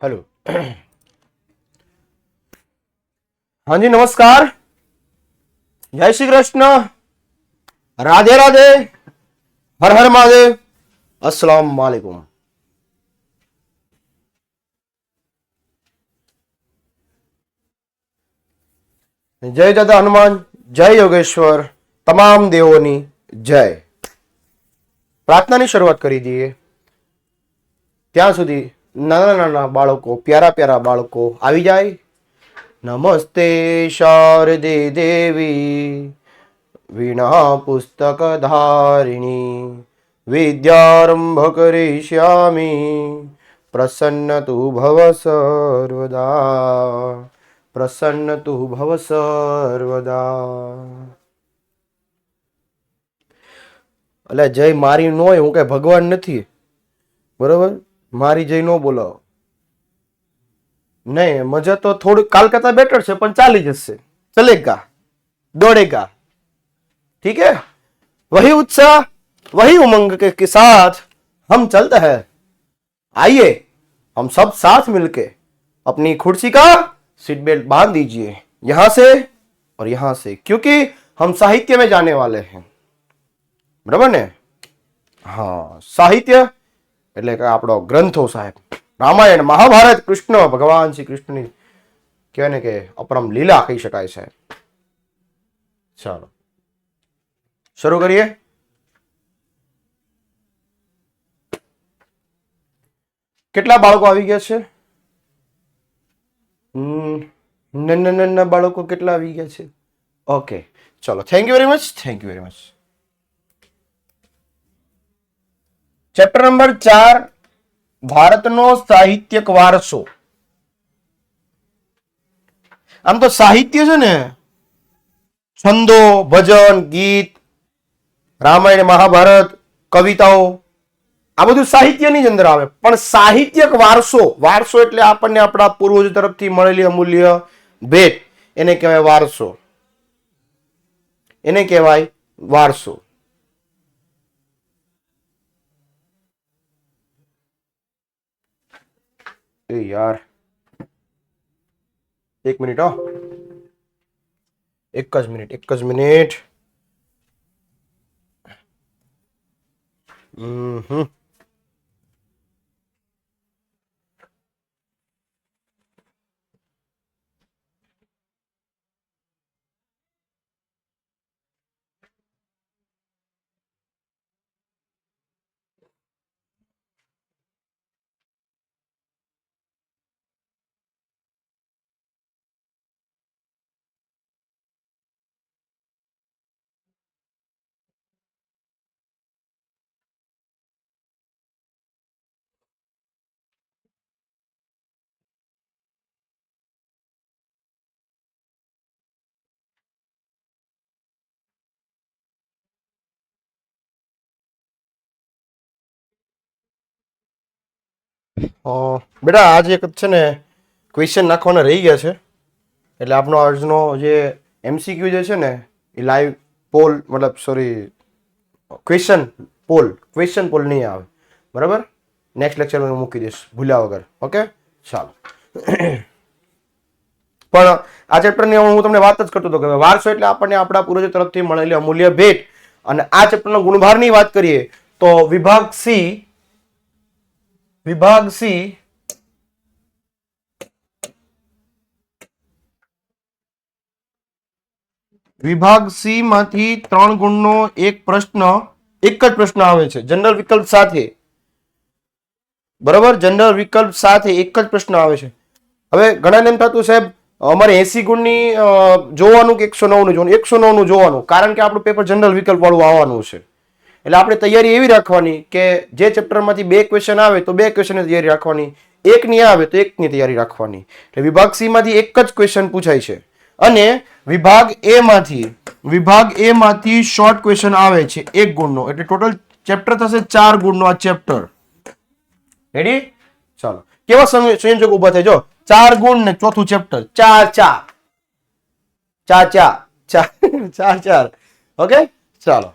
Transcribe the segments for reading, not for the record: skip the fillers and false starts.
Hello. हाँ जी, नमस्कार। जय श्री कृष्ण। राधे राधे। हर हर महादेव। अस्सलाम वालेकुम। જય દાદા હનુમાન, જય યોગેશ્વર, તમામ દેવોની જય। પ્રાર્થનાની શરૂઆત કરી દઈએ। ત્યાં સુધી નાના નાના બાળકો, પ્યારા પ્યારા બાળકો આવી જાય। નમસ્તે શારદે દેવી વીણા પુસ્તક ધારિણી વિદ્યારંભ કરિષ્યામિ પ્રસન્ન તુ ભવ સર્વદા પ્રસન્ન તુ ભવ સર્વદા। એટલે જય મારી ન હોય, હું કઈ ભગવાન નથી, બરોબર? મારી જય નો બોલાવો। नहीं, मजा तो थोड़ी काल करता बेटर से, पर चाली जैसे चलेगा, दौड़ेगा। ठीक है, वही उत्साह, वही उमंग के साथ हम चलते हैं। आइए हम सब साथ मिलके अपनी कुर्सी का सीट बेल्ट बांध दीजिए, यहां से और यहां से, क्योंकि हम साहित्य में जाने वाले हैं। बराबर ने? हाँ, साहित्य એટલે કે આપણો ગ્રંથો સાહેબ, રામાયણ, મહાભારત, કૃષ્ણ ભગવાન શ્રી કૃષ્ણની કહેવાય ને કે અપરમ લીલા કહી શકાય છે। ચાલો શરૂ કરીએ। કેટલા બાળકો આવી ગયા છે? નાના બાળકો કેટલા આવી ગયા છે? ઓકે, ચલો, thank you very much, thank you very much. Chapter number 4, ભારતનો સાહિત્યક વારસો। આમ તો સાહિત્ય છે ને, છંદો, ભજન, ગીત, રામાયણ, મહાભારત, કવિતાઓ, આ બધું સાહિત્યની જ અંદર આવે। પણ સાહિત્યક વારસો, વારસો એટલે આપણને આપણા પૂર્વજો તરફથી મળેલી અમૂલ્ય ભેટ, એને કહેવાય વારસો, એને કહેવાય વારસો। ए यार, एक मिनट, एक ज मिनिट, एक ज मिनिट। બેટા આજે એક છે ને ક્વેશ્ચન નાખવાના રહી ગયા છે, એટલે આપણો આજનો જે એમસીક્યુ જે છે ને એ લાઈવ પોલ, મતલબ સોરી ક્વેશ્ચન પોલ નહીં આવે, બરાબર? નેક્સ્ટ લેક્ચરમાં હું મૂકી દઈશ ભૂલ્યા વગર। ઓકે, ચાલો। પણ આ ચેપ્ટરની હું તમને વાત જ કરતો હતો કે વારસો એટલે આપણને આપણા પૂર્વજો તરફથી મળેલી અમૂલ્ય ભેટ। અને આ ચેપ્ટરના ગુણભારની વાત કરીએ તો વિભાગ સી માંથી 3 ગુણનો એક જ પ્રશ્ન આવે છે જનરલ વિકલ્પ સાથે, બરાબર? જનરલ વિકલ્પ સાથે એક જ પ્રશ્ન આવે છે। હવે ઘણાને એમ થતું સાહેબ અમારે 80 ગુણની જોવાનું કે 109 નું જોવાનું? 109 નું જોવાનું, કારણ કે આપણું પેપર જનરલ વિકલ્પ વાળું આવવાનું છે। એટલે આપણે તૈયારી એવી રાખવાની કે જે ચેપ્ટરમાંથી 2 ક્વેશ્ચન આવે તો 2 ક્વેશ્ચનની તૈયારી રાખવાની, 1 ની આવે તો 1 ની તૈયારી રાખવાની। એટલે વિભાગ સી માંથી એક જ ક્વેશ્ચન પૂછાય છે, અને વિભાગ એ માંથી શોર્ટ ક્વેશ્ચન આવે છે 1 ગુણનો, એટલે ટોટલ ચેપ્ટર થશે 4 ગુણનો આ ચેપ્ટર। રેડી? ચાલો, કેવા સંયોજક ઉભા થાય જો, 4 ગુણ ને ચોથું ચેપ્ટર, 4 ઓકે, ચાલો।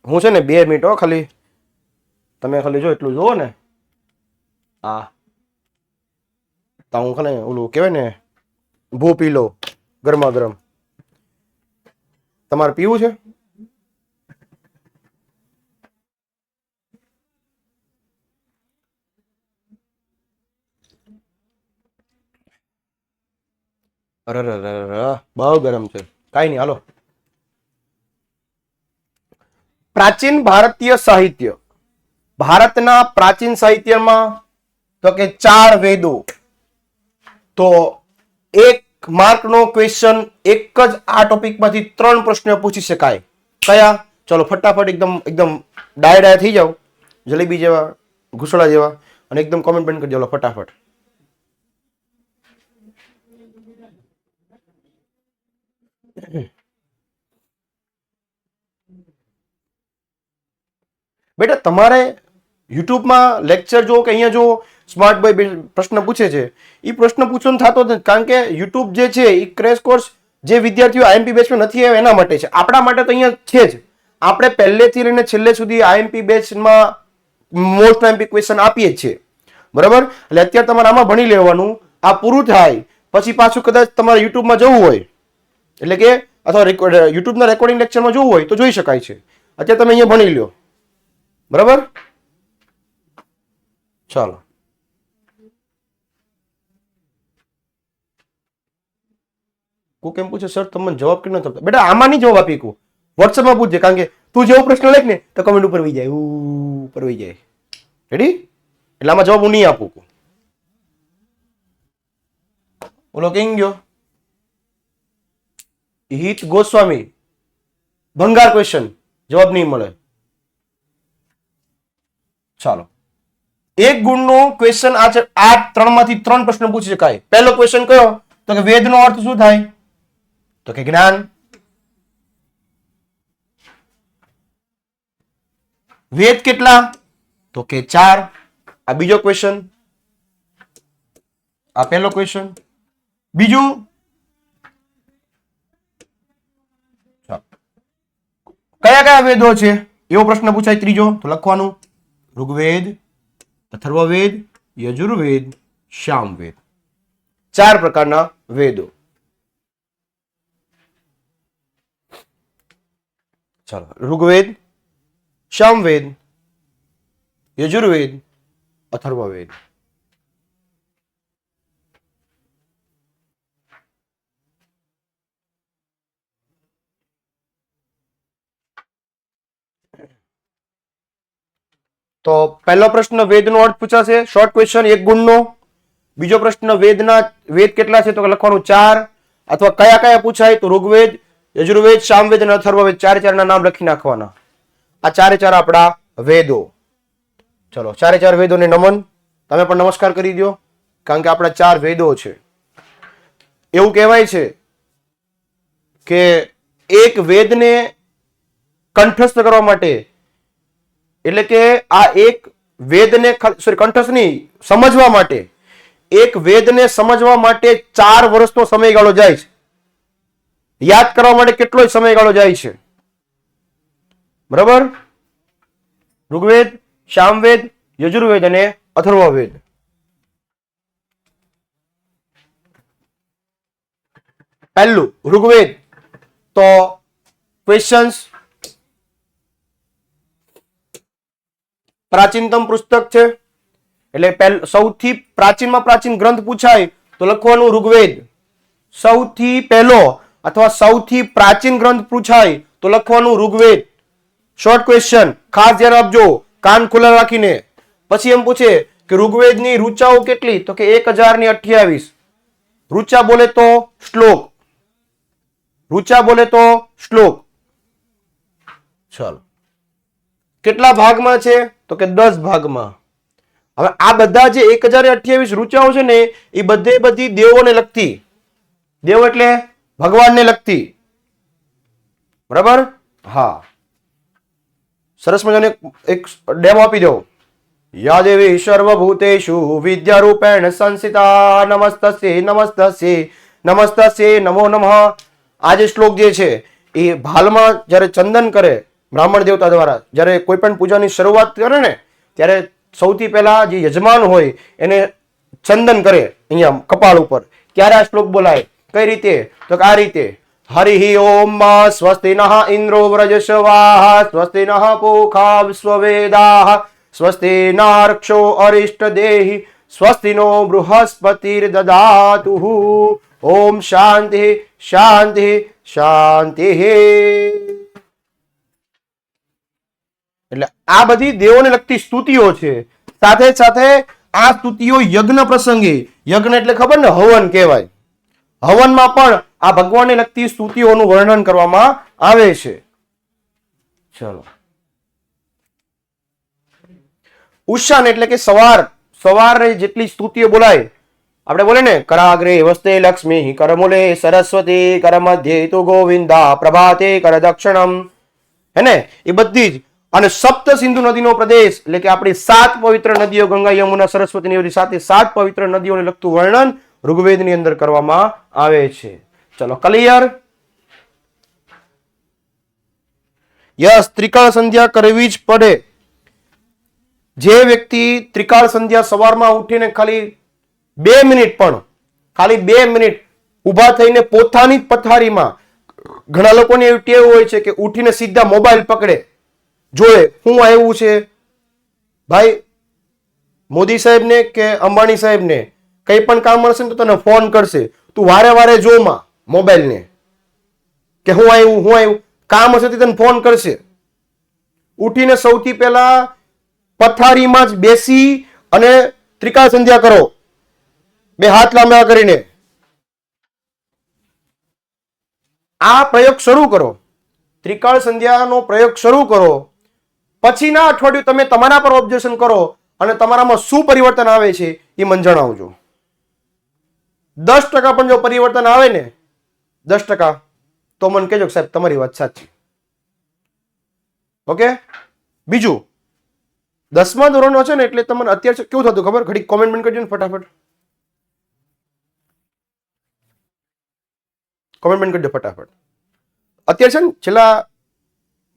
હું છે ને 2 મિનિટ ખાલી તમે ખાલી જો એટલું જોવો ને, આ તો હું ખાલી ઓલું કહેવાય ને ભૂ પી લો ગરમા ગરમ. તમારે પીવું છે? અરે બહુ ગરમ છે. કાઈ નહીં, હાલો. પ્રાચીન ભારતીય સાહિત્ય. ભારતના પ્રાચીન સાહિત્યમાં તો કે 4 વેદો. તો 1 માર્કનો ક્વેશ્ચન એક જ આ ટોપિકમાંથી 3 પ્રશ્ન પૂછી શકાય. કયા? ચલો ફટાફટ એકદમ ડાય થઈ જાવ, જલેબી જેવા, ઘૂસડા જેવા, અને એકદમ કોમેન્ટ બંધ કરી દો ફટાફટ. બેટા તમારે યુટ્યુબમાં લેક્ચર જો કે અહીંયા જો સ્માર્ટ ભાઈ પ્રશ્ન પૂછે છે, એ પ્રશ્ન પૂછવાનો થતો નથી. કારણ કે યુટ્યુબ જે છે એ ક્રેશ કોર્સ જે વિદ્યાર્થીઓ આઈએમપી બેચમાં નથી આવ્યા એના માટે છે. આપણા માટે તો અહીંયા છે જ. આપણે પહેલેથી લઈને છેલ્લે સુધી આઈએમપી બેચમાં મોસ્ટ આઈએમપી ક્વેશ્ચન આપીએ જ છે. બરાબર? એટલે અત્યારે તમારે આમાં ભણી લેવાનું. આ પૂરું થાય પછી પાછું કદાચ તમારે યુટ્યુબમાં જવું હોય, એટલે કે અથવા યુટ્યુબના રેકોર્ડિંગ લેક્ચરમાં જોવું હોય તો જોઈ શકાય છે. અત્યારે તમે અહીંયા ભણી લો. બરાબર? ચાલો. કોઈ કેમ પૂછે સર તમને જવાબ કેમ નથી આપતા? બેટા આમાં નહીં જવાબ આપી કું, વોટ્સએપમાં પૂછજે. કારણ કે તું જેવો પ્રશ્ન લખ ને તો કમેન્ટ ઉપર વહી જાય, ઉપર વહી જાય. રેડી? એટલે આમાં જવાબ હું નહીં આપું. બોલો કેમ ગયો? હિત ગોસ્વામી, ભંગાર ક્વેશ્ચન, જવાબ નહીં મળે. ચાલો. 1 ગુણનો ક્વેશ્ચન આ છે. આ 3 માંથી 3 પ્રશ્ન પૂછી શકાય. પહેલો ક્વેશ્ચન કયો? તો કે વેદનો અર્થ શું થાય? તો કે જ્ઞાન. વેદ કેટલા? તો કે 4. આ બીજો ક્વેશ્ચન. આ પહેલો ક્વેશ્ચન. બીજું, કયા કયા વેદો છે એવો પ્રશ્ન પૂછાય. ત્રીજો તો લખવાનું ઋગ્વેદ, અથર્વવેદ, યજુર્વેદ, સામવેદ. 4 પ્રકારના વેદો. ચાલો, ઋગ્વેદ, સામવેદ, યજુર્વેદ, અથર્વવેદ. તો પહેલો પ્રશ્ન વેદનો અર્થ પૂછાશે, શોર્ટ ક્વેશ્ચન 1 ગુણનો. બીજો પ્રશ્ન વેદ કેટલા છે તો લખવાનું 4. અથવા કયા કયા પૂછાય તો ઋગ્વેદ, યજુર્વેદ, સામવેદ અને અથર્વવેદ. 4 ના નામ લખી નાખવાના. આ 4 આપણા વેદો. ચલો 4 વેદોને નમન. તમે પણ નમસ્કાર કરી દો, કારણ કે આપણા 4 વેદો છે. એવું કહેવાય છે કે એક વેદને કંઠસ્થ કરવા માટે, એટલે કે આ એક વેદને કંઠસ્થ નહીં, સમજવા માટે, એક વેદને સમજવા માટે 4 વર્ષનો સમયગાળો જાય છે. યાદ કરવા માટે કેટલો સમયગાળો જાય છે? બરાબર? ઋગ્વેદ, સામવેદ, યજુર્વેદ અને અથર્વવેદ. પહેલું ઋગ્વેદ. તો ક્વેશ્ચન્સ, પ્રાચીનતમ પુસ્તક છે એટલે સૌથી પ્રાચીનમાં પ્રાચીન ગ્રંથ પૂછાય તો લખવાનું ઋગ્વેદ. સૌથી પહેલો અથવા સૌથી પ્રાચીન ગ્રંથ પૂછાય તો લખવાનું ઋગ્વેદ. શોર્ટ ક્વેશ્ચન, ખાસ ધ્યાન આપજો, કાન ખુલ્લા રાખીને. પછી એમ પૂછે કે ઋગ્વેદની ઋચાઓ કેટલી? તો કે 1028. ઋચા બોલે તો શ્લોક. ઋચા બોલે તો શ્લોક. ચાલો, કેટલા ભાગમાં છે તો કે 10 ભાગમાં. હવે આ બધા જે 1028 ઋચાઓ છે ને એ બધી દેવોને લગતી. દેવ એટલે ભગવાનને લગતી. બરાબર? હા, સરસ મજાનો એક ડેમો આપી દો. યા દેવી સર્વભૂતેષુ વિદ્યારૂપેણ સંસ્થિતા નમસ્તસ્યે નમસ્તસ્યે નમસ્તસ્યે નમો નમઃ. આ જે શ્લોક જે છે એ હાલમાં જ્યારે ચંદન કરે બ્રાહ્મણ દેવતા દ્વારા, જ્યારે કોઈ પણ પૂજાની શરૂઆત કરે ને ત્યારે સૌથી પહેલા જે યજમાન હોય એને ચંદન કરે અહીંયા કપાળ ઉપર, ત્યારે આ શ્લોક બોલાય. કઈ રીતે? તો આ રીતે, હરિ ઓમ સ્વસ્તિ નઃ ઇન્દ્રો વ્રજસ્વાહ સ્વસ્તિ નઃ પૂષા વિશ્વવેદાઃ સ્વસ્તિ નાર્ક્ષો અરિષ્ટ દેહિ સ્વસ્તિ નો બૃહસ્પતિર દદાતુ. ઓમ શાંતિ શાંતિ શાંતિ. એટલે આ બધી દેવોને લગતી સ્તુતિઓ છે. સાથે સાથે આ સ્તુતિઓ યજ્ઞ પ્રસંગે, યજ્ઞ એટલે ખબર ને, હવન કહેવાય. હવનમાં પણ આ ભગવાનને લગતી સ્તુતિઓનું વર્ણન કરવામાં આવે છે. ચલો, ઉષાન એટલે કે સવારે જેટલી સ્તુતિઓ બોલાય, આપણે બોલે ને, કરાગ્રે વસ્તે લક્ષ્મી, કરમૂલે સરસ્વતી, કર મધ્યે તુ ગોવિંદા, પ્રભાતે કર દક્ષિણમ, હે ને, એ બધી જ. અને સપ્ત સિંધુ નદીનો પ્રદેશ એટલે કે આપણી 7 પવિત્ર નદીઓ, ગંગા, યમુના, સરસ્વતી ની સાથે 7 પવિત્ર નદીઓને લગતું વર્ણન ઋગ્વેદની અંદર કરવામાં આવે છે. ચલો, ક્લિયર? યસ, ત્રિકાળ સંધ્યા કરવી જ પડે. જે વ્યક્તિ ત્રિકાળ સંધ્યા સવારમાં ઉઠીને ખાલી 2 મિનિટ પણ, ખાલી 2 મિનિટ ઊભા થઈને પોતાની જ પથારીમાં, ઘણા લોકોને એવી ટેવ હોય છે કે ઉઠીને સીધા મોબાઈલ પકડે, જોડે શું આવ્યું છે. ભાઈ, મોદી સાહેબને કે અંબાણી સાહેબને કઈ પણ કામ મળશે ને તો તને ફોન કરશે, તું વારે વારે જોમાં મોબાઈલને કે હું આવ્યું, કામ હશે તને ફોન કરશે. ઉઠીને સૌથી પહેલા પથારીમાં જ બેસી અને ત્રિકાળ સંધ્યા કરો, 2 હાથ લાંબા કરીને. આ પ્રયોગ શરૂ કરો, ત્રિકાળ સંધ્યાનો પ્રયોગ શરૂ કરો. પછીના અઠવાડિયું તમે તમારા પર ઓબ્ઝર્વેશન કરો અને તમારામાં શું પરિવર્તન આવે છે એ મને જણાવજો. 10% પણ જો પરિવર્તન આવે ને, 10%, તો મને કહેજો સાહેબ તમારી વાત સાચી. ઓકે? બીજું, 10મા ધોરણનો છે ને, એટલે તમને અત્યારે કેવું થતું ખબર? ઘડી કોમેન્ટ કરજો ને ફટાફટ, કોમેન્ટ કરજો ફટાફટ. અત્યારે છે ને, છેલ્લા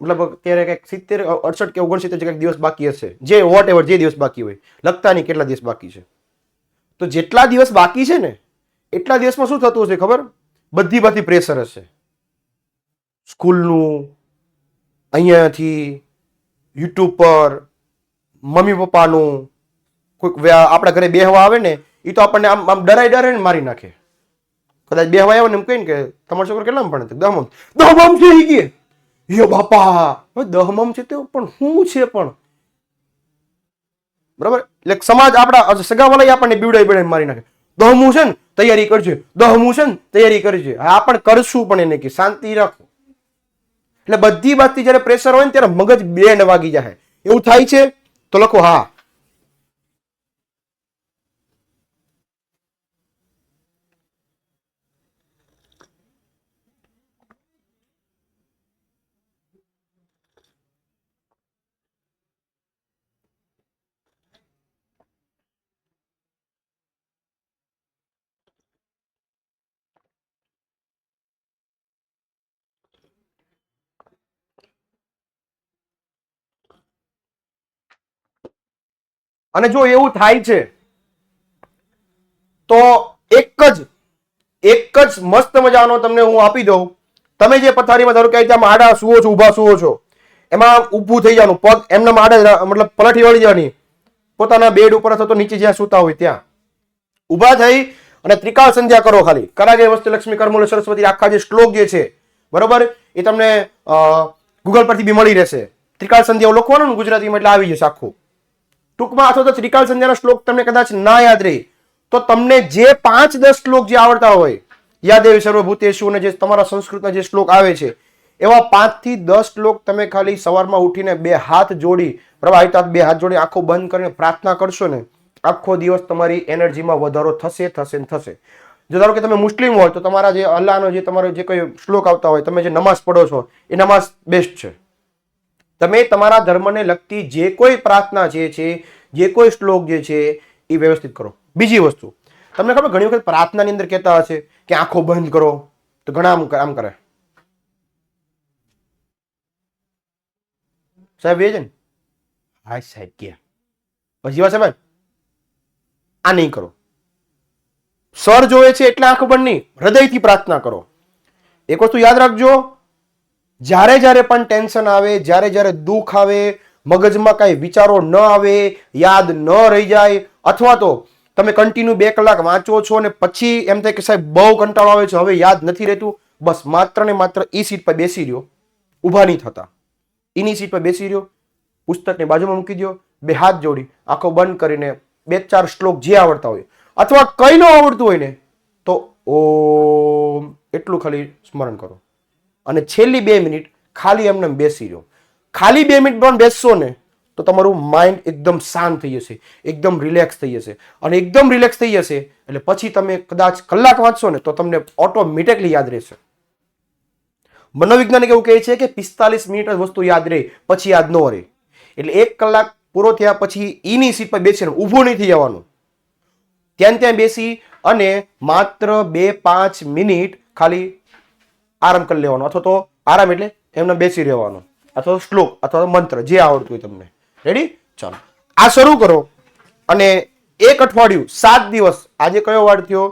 મતલબ અત્યારે કંઈક 70, 68 કે 69 કંઈક દિવસ બાકી હશે, જે વોટ એવર જે દિવસ બાકી હોય, લખતા નહીં કેટલા દિવસ બાકી છે. તો જેટલા દિવસ બાકી છે ને, એટલા દિવસમાં શું થતું હશે ખબર? બધી પ્રેશર હશે, સ્કૂલનું, અહીંયાથી યુટ્યુબ પર, મમ્મી પપ્પાનું, કોઈક આપણા ઘરે બેહવા આવે ને, એ તો આપણને આમ ડરાઈને મારી નાખે. કદાચ બેહવા આવે ને એમ કહીને કે તમારો છોકરો કેટલામાં ભણે? 10માં થઈ ગઈ. યો બાપા, 10માં છે તે પણ શું છે પણ, બરાબર? એટલે સમાજ, આપણા સગાવાળા આપણને બીવડાઈ મારી નાખે. 10મું છે ને તૈયારી કરજે, 10મું છે ને તૈયારી કરજે. હા, પણ કરશું, પણ એને કે શાંતિ રાખો. એટલે બધી વાતથી જયારે પ્રેશર હોય ને ત્યારે મગજ બેન્ડ વાગી જાય. એવું થાય છે તો લખો હા. અને જો એવું થાય છે તો એક જ મસ્ત મજાનો તમને હું આપી દઉં. તમે જે પથારીમાં ધારો કે આમ આડા સુવો છો, ઊભા સુવો છો, એમાં ઊભું થઈ જવાનું, પગ એમને આડા મતલબ પલટી વળી જવાની, પોતાના બેડ ઉપર અથવા તો નીચે જ્યાં સૂતા હોય ત્યાં ઊભા થઈ અને ત્રિકાળ સંધ્યા કરો. ખાલી કરાગે વસ્તુ લક્ષ્મી કરમૂલે સરસ્વતી, આખા જે શ્લોક જે છે, બરોબર, એ તમને ગૂગલ પરથી બી મળી રહેશે. ત્રિકાળ સંધ્યા લખવાનું ને ગુજરાતીમાં એટલે આવી જશે આખું ટૂંકમાં. અથવા તો ત્રિકાળ સંધ્યાનો શ્લોક તમને કદાચ ના યાદ રહે તો તમને જે 5-10 શ્લોક જે આવડતા હોય, યાદેવી સર્વભૂતેષુ અને જે તમારા સંસ્કૃતના જે શ્લોક આવે છે, એવા 5 થી 10 શ્લોક તમે ખાલી સવારમાં ઉઠીને 2 હાથ જોડી, પ્રવાહિત 2 હાથ જોડી આંખો બંધ કરીને પ્રાર્થના કરશો ને, આખો દિવસ તમારી એનર્જીમાં વધારો થશે. જો ધારો કે તમે મુસ્લિમ હોય તો તમારા જે અલ્લાહનો જે તમારો જે કોઈ શ્લોક આવતા હોય, તમે જે નમાઝ પઢો છો, એ નમાઝ બેસ્ટ છે. તમે તમારા ધર્મને લગતી જે કોઈ પ્રાર્થના છે, જે કોઈ શ્લોક જે છે એ વ્યવસ્થિત કરો. બીજી વસ્તુ, તમને ખબર ઘણી વખત પ્રાર્થનાની અંદર કહેતા હશે કે આંખો બંધ કરો, તો ઘણા આમ કરે. સાહેબ એ છે ને, હા સાહેબ કે પછી સાહેબ આ નહીં કરો. સર જોવે છે એટલે આંખ બંધ નહીં, હૃદયથી પ્રાર્થના કરો. એક વસ્તુ યાદ રાખજો, જ્યારે જ્યારે પણ ટેન્શન આવે, જ્યારે જ્યારે દુઃખ આવે, મગજમાં કાંઈ વિચારો ન આવે, યાદ ન રહી જાય, અથવા તો તમે કન્ટિન્યુ 2 કલાક વાંચો છો અને પછી એમ થાય કે સાહેબ બહુ કંટાળો આવે છે, હવે યાદ નથી રહેતું, બસ માત્ર ને માત્ર ઈ સીટ પર બેસી રહ્યો, ઊભા નહીં થતા. એની સીટ પર બેસી રહ્યો, પુસ્તકને બાજુમાં મૂકી દો, 2 હાથ જોડી આંખો બંધ કરીને 2-4 શ્લોક જે આવડતા હોય, અથવા કઈ ન આવડતું હોય ને તો ઓમ એટલું ખાલી સ્મરણ કરો અને છેલ્લી 2 મિનિટ ખાલી એમને બેસી રહ્યો. ખાલી 2 મિનિટ પણ બેસશો ને તો તમારું માઇન્ડ એકદમ શાંત થઈ જશે, એકદમ રિલેક્સ થઈ જશે. અને એકદમ રિલેક્સ થઈ જશે એટલે પછી તમે કદાચ કલાક વાંચશો ને તો તમને ઓટોમેટિકલી યાદ રહેશે. મનોવૈજ્ઞાનિક એવું કહે છે કે 45 મિનિટ જ વસ્તુ યાદ રહે, પછી યાદ ન રહે. એટલે 1 કલાક પૂરો થયા પછી ઈની સીટ પર બેસીને ઊભું નહીં થઈ જવાનું, ત્યાં બેસી અને માત્ર 2-5 મિનિટ ખાલી આરામ કરી લેવાનો, અથવા તો આરામ એટલે એમને બેસી રહેવાનો, અથવા શ્લોક અથવા મંત્ર જે આવડતું હોય તમને. રેડી? ચાલો આ શરૂ કરો અને 1 અઠવાડિયું 7 દિવસ, આજે કયો વાર થયો?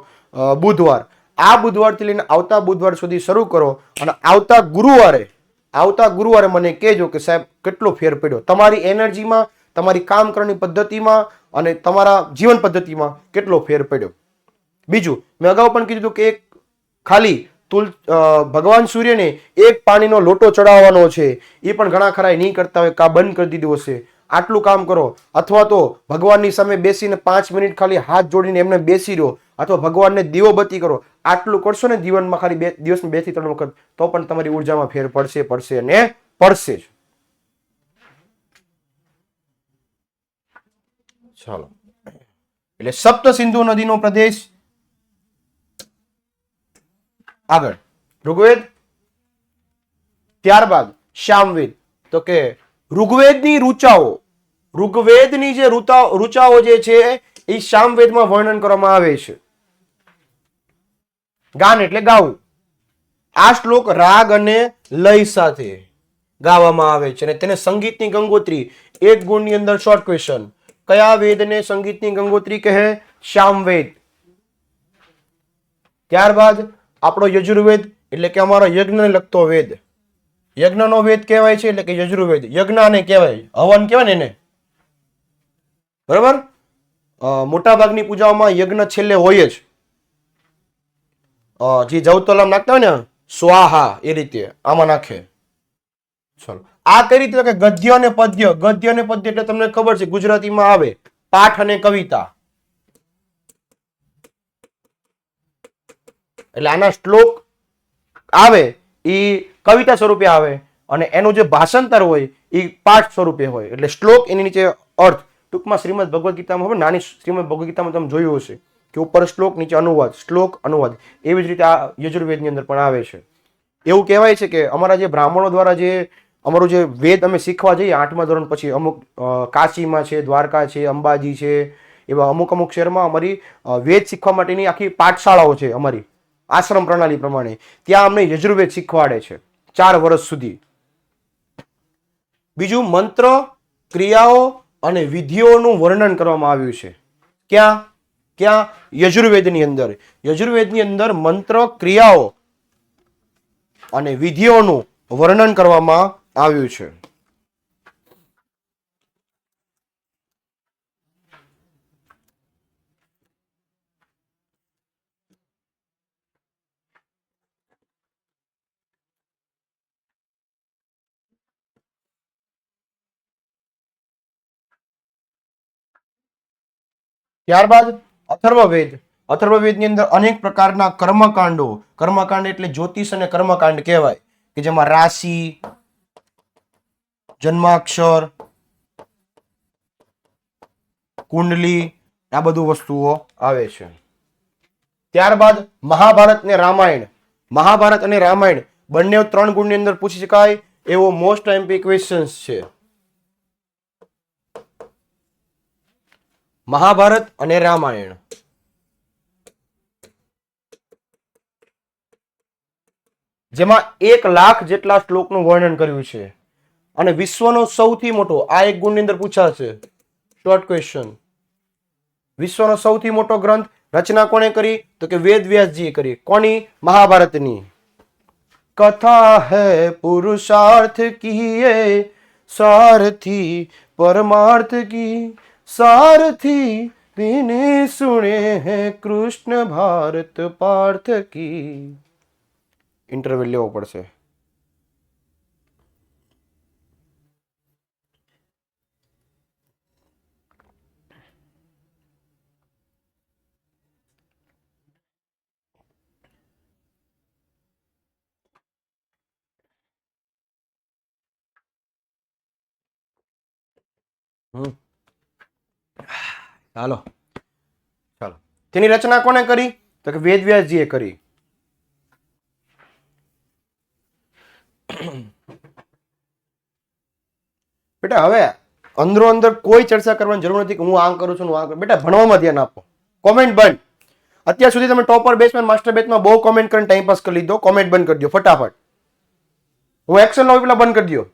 બુધવાર. આ બુધવારથી લઈને આવતા બુધવાર સુધી શરૂ કરો અને આવતા ગુરુવારે મને કહેજો કે સાહેબ કેટલો ફેર પડ્યો તમારી એનર્જીમાં, તમારી કામ કરવાની પદ્ધતિમાં અને તમારા જીવન પદ્ધતિમાં કેટલો ફેર પડ્યો. બીજું મેં અગાઉ પણ કીધું કે એક ખાલી ભગવાન સૂર્યને 1 પાણીનો લોટો ચડાવવાનો છે, એ પણ ઘણા ખરા નહીં કરતા હોય, કા બંધ કરી દીધું હશે. આટલું કામ કરો, અથવા તો ભગવાનની સામે બેસીને 5 મિનિટ ખાલી હાથ જોડીને એમને બેસી રહ્યો, અથવા ભગવાનને દીવોબત્તી કરો. આટલું કરશો ને જીવનમાં ખાલી દિવસમાં 2 થી 3 વખત, તો પણ તમારી ઉર્જામાં ફેર પડશે અને પડશે જ. ચાલો, એટલે સપ્ત સિંધુ નદીનો પ્રદેશ. આગળ ઋગ્વેદ, ત્યારબાદ સામવેદ. તો કે ઋગ્વેદની જે ઋચાઓ જે છે એ સામવેદમાં વર્ણન કરવામાં આવે છે. ગાન એટલે ગાવું. આ શ્લોક રાગ અને લય સાથે ગાવામાં આવે છે અને તેને સંગીતની ગંગોત્રી. 1 ગુણની અંદર શોર્ટ ક્વેશ્ચન. કયા વેદને સંગીતની ગંગોત્રી કહે? સામવેદ. ત્યારબાદ આપણો યજુર્વેદ એટલે કે અમારો યજ્ઞને લગતો વેદ. યજ્ઞનો વેદ કહેવાય છે એટલે કે યજુર્વેદ. યજ્ઞને કહેવાય, હવન કહેવાય ને એને, બરાબર? મોટા ભાગની પૂજાઓમાં યજ્ઞ છેલ્લે હોય જ. જે જવતોલામ નાખતા હોય ને સ્વાહા, એ રીતે આમાં નાખે. ચલો, આ કઈ રીતે? કે ગદ્ય અને પદ્ય. ગદ્ય અને પદ્ય એટલે તમને ખબર છે ગુજરાતીમાં આવે પાઠ અને કવિતા. એટલે આના શ્લોક આવે એ કવિતા સ્વરૂપે આવે અને એનું જે ભાષાંતર હોય એ પાઠ સ્વરૂપે હોય. એટલે શ્લોક એની નીચે અર્થ. ટૂંકમાં શ્રીમદ ભગવદ્ ગીતામાં હવે નાની શ્રીમદ ભગવદ્ ગીતામાં તમે જોયું હશે કે ઉપર શ્લોક નીચે અનુવાદ, શ્લોક અનુવાદ. એવી જ રીતે આ યજુર્વેદની અંદર પણ આવે છે. એવું કહેવાય છે કે અમારા જે બ્રાહ્મણો દ્વારા જે અમારું જે વેદ અમે શીખવા જઈએ 8મા ધોરણ પછી, અમુક કાશીમાં છે, દ્વારકા છે, અંબાજી છે, એવા અમુક શહેરમાં અમારી વેદ શીખવા માટેની આખી પાઠશાળાઓ છે અમારી આશ્રમ પ્રણાલી પ્રમાણે. ત્યાં અમને યજુર્વેદ શીખવાડે છે 4 વર્ષ સુધી. બીજું મંત્ર, ક્રિયાઓ અને વિધિઓનું વર્ણન કરવામાં આવ્યું છે. ક્યાં? યજુર્વેદની અંદર. યજુર્વેદની અંદર મંત્ર, ક્રિયાઓ અને વિધિઓનું વર્ણન કરવામાં આવ્યું છે. ત્યારબાદ અથર્વવેદ. અથર્વવેદની અંદર અનેક પ્રકારના કર્મકાંડો. કર્મકાંડ એટલે જ્યોતિષ અને કર્મકાંડ કહેવાય કે જેમાં રાશિ, જન્માક્ષર, કુંડલી, આ બધું વસ્તુઓ આવે છે. ત્યારબાદ મહાભારત ને રામાયણ. મહાભારત અને રામાયણ બંને 3 ગુણની અંદર પૂછી શકાય એવો મોસ્ટ એમ્પી ક્વેશ્ચન્સ છે. મહાભારત અને રામાયણ. જેમાં 1 લાખ જેટલા શ્લોકનું વર્ણન કર્યું છે અને વિશ્વનો સૌથી મોટો, આ 1 ગુણની અંદર પૂછાશે, શોર્ટ ક્વેશ્ચન. વિશ્વનો સૌથી મોટો ગ્રંથ રચના કોણે કરી? તો કે વેદ વ્યાસજીએ કરી. કોની? મહાભારતની. કથા હૈ પુરુષાર્થ કી સારથી પરમાર્થ કી સારથી તેને સુને હૈ કૃષ્ણ ભારત પાર્થ કી. ઇન્ટરવ્યુ લેવો પડશે. ચાલો ચાલો. તેની રચના કોને કરી? તો કે વેદ વ્યાસજીએ કરી. બેટા હવે અંદરો અંદર કોઈ ચર્ચા કરવાની જરૂર નથી કે હું આમ કરું છું હું આમ કરું. બેટા ભણવામાં ધ્યાન આપો. કોમેન્ટ બંધ. અત્યાર સુધી તમે ટોપર બેચમાં માસ્ટર બેચમાં બહુ કોમેન્ટ કરીને ટાઈમ પાસ કરી લીધો. કોમેન્ટ બંધ કરી દો ફટાફટ. હું એક્શન લો પેલા બંધ કરી દો.